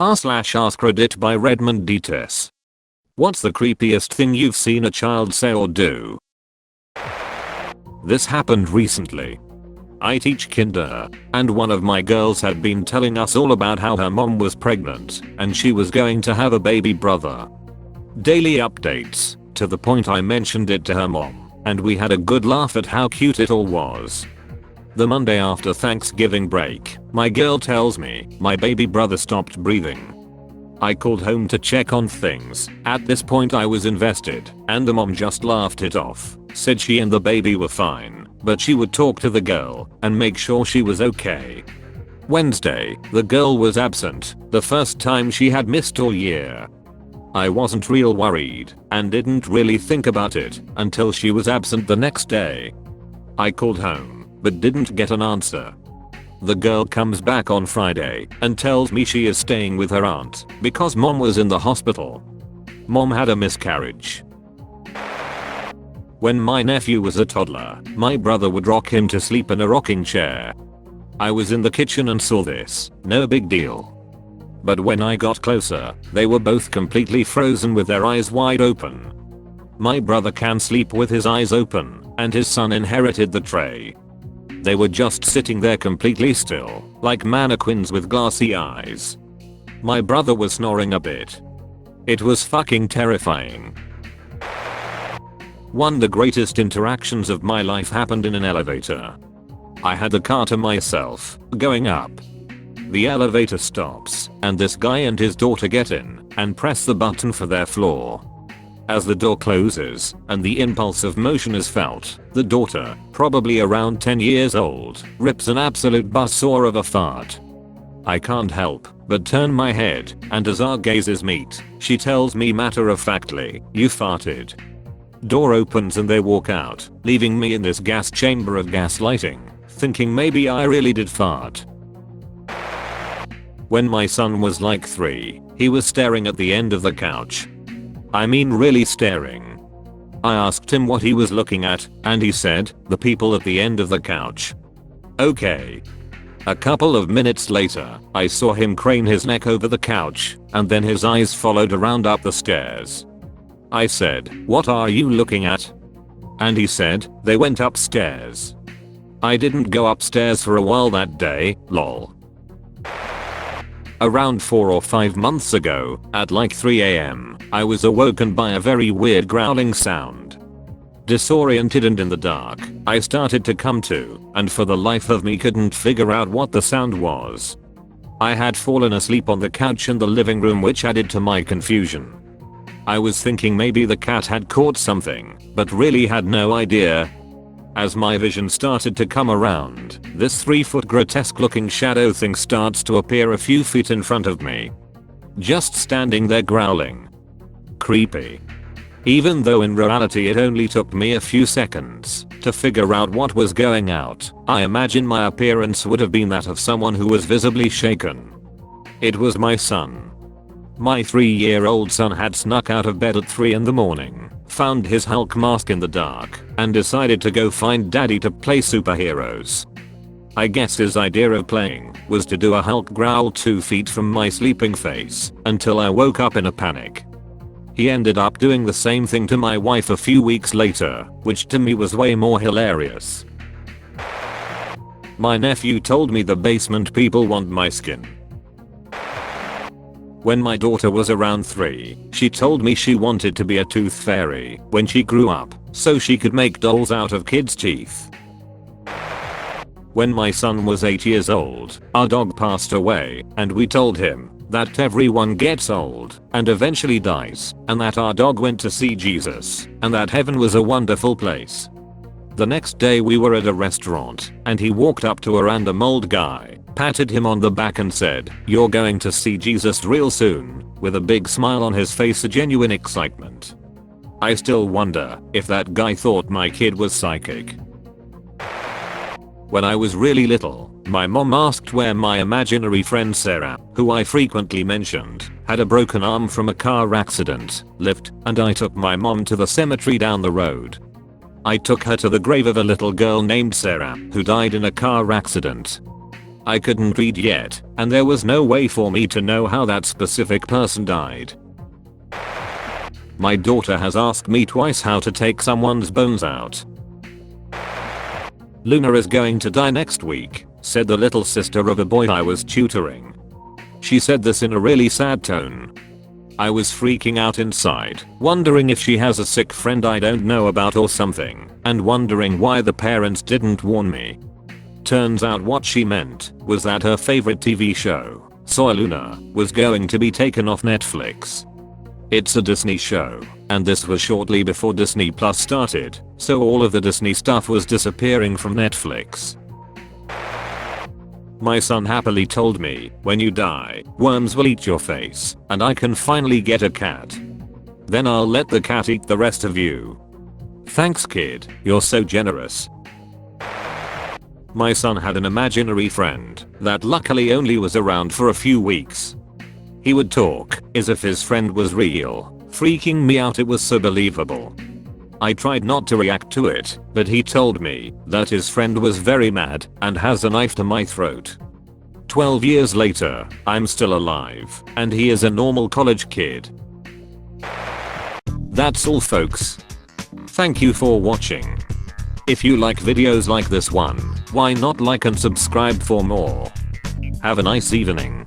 r/AskReddit by Redmond Dts. What's the creepiest thing you've seen a child say or do? This happened recently. I teach kinder, and one of my girls had been telling us all about how her mom was pregnant and she was going to have a baby brother. Daily updates, to the point I mentioned it to her mom, and we had a good laugh at how cute it all was. The Monday after Thanksgiving break, my girl tells me my baby brother stopped breathing. I called home to check on things. At this point I was invested, and the mom just laughed it off, said she and the baby were fine, but she would talk to the girl and make sure she was okay. Wednesday, the girl was absent, the first time she had missed all year. I wasn't real worried and didn't really think about it until she was absent the next day. I called home but didn't get an answer. The girl comes back on Friday and tells me she is staying with her aunt because mom was in the hospital. Mom had a miscarriage. When my nephew was a toddler, my brother would rock him to sleep in a rocking chair. I was in the kitchen and saw this, no big deal. But when I got closer, they were both completely frozen with their eyes wide open. My brother can sleep with his eyes open, and his son inherited the trait. They were just sitting there completely still, like mannequins with glassy eyes. My brother was snoring a bit. It was fucking terrifying. One of the greatest interactions of my life happened in an elevator. I had the car to myself, going up. The elevator stops, and this guy and his daughter get in and press the button for their floor. As the door closes and the impulse of motion is felt, the daughter, probably around 10 years old, rips an absolute buzzsaw of a fart. I can't help but turn my head, and as our gazes meet, she tells me matter-of-factly, "You farted." Door opens and they walk out, leaving me in this gas chamber of gaslighting, thinking maybe I really did fart. When my son was like 3, he was staring at the end of the couch. I mean really staring. I asked him what he was looking at, and he said, "The people at the end of the couch." Okay. A couple of minutes later, I saw him crane his neck over the couch, and then his eyes followed around up the stairs. I said, "What are you looking at?" And he said, "They went upstairs." I didn't go upstairs for a while that day, lol. Around 4 or 5 months ago, at like 3 AM, I was awoken by a very weird growling sound. Disoriented and in the dark, I started to come to, and for the life of me couldn't figure out what the sound was. I had fallen asleep on the couch in the living room, which added to my confusion. I was thinking maybe the cat had caught something, but really had no idea. As my vision started to come around, this 3-foot grotesque looking shadow thing starts to appear a few feet in front of me. Just standing there growling. Creepy. Even though in reality it only took me a few seconds to figure out what was going out, I imagine my appearance would have been that of someone who was visibly shaken. It was my son. My 3-year-old son had snuck out of bed at 3 in the morning, found his Hulk mask in the dark, and decided to go find daddy to play superheroes. I guess his idea of playing was to do a Hulk growl 2 feet from my sleeping face until I woke up in a panic. He ended up doing the same thing to my wife a few weeks later, which to me was way more hilarious. My nephew told me the basement people want my skin. When my daughter was around 3, she told me she wanted to be a tooth fairy when she grew up, so she could make dolls out of kids' teeth. When my son was 8 years old, our dog passed away, and we told him that everyone gets old and eventually dies, and that our dog went to see Jesus, and that heaven was a wonderful place. The next day we were at a restaurant, and he walked up to a random old guy, patted him on the back and said, "You're going to see Jesus real soon," with a big smile on his face, a genuine excitement. I still wonder if that guy thought my kid was psychic. When I was really little, my mom asked where my imaginary friend Sarah, who I frequently mentioned, had a broken arm from a car accident, lived, and I took my mom to the cemetery down the road. I took her to the grave of a little girl named Sarah who died in a car accident. I couldn't read yet, and there was no way for me to know how that specific person died. My daughter has asked me twice how to take someone's bones out. Luna is going to die next week, said the little sister of a boy I was tutoring. She said this in a really sad tone. I was freaking out inside, wondering if she has a sick friend I don't know about or something, and wondering why the parents didn't warn me. Turns out what she meant was that her favorite TV show, Soy Luna, was going to be taken off Netflix. It's a Disney show, and this was shortly before Disney Plus started, so all of the Disney stuff was disappearing from Netflix. My son happily told me, when you die, worms will eat your face, and I can finally get a cat. Then I'll let the cat eat the rest of you. Thanks kid, you're so generous. My son had an imaginary friend that luckily only was around for a few weeks. He would talk as if his friend was real, freaking me out. It was so believable. I tried not to react to it, but he told me that his friend was very mad and has a knife to my throat. 12 years later, I'm still alive, and he is a normal college kid. That's all folks. Thank you for watching. If you like videos like this one, why not like and subscribe for more? Have a nice evening.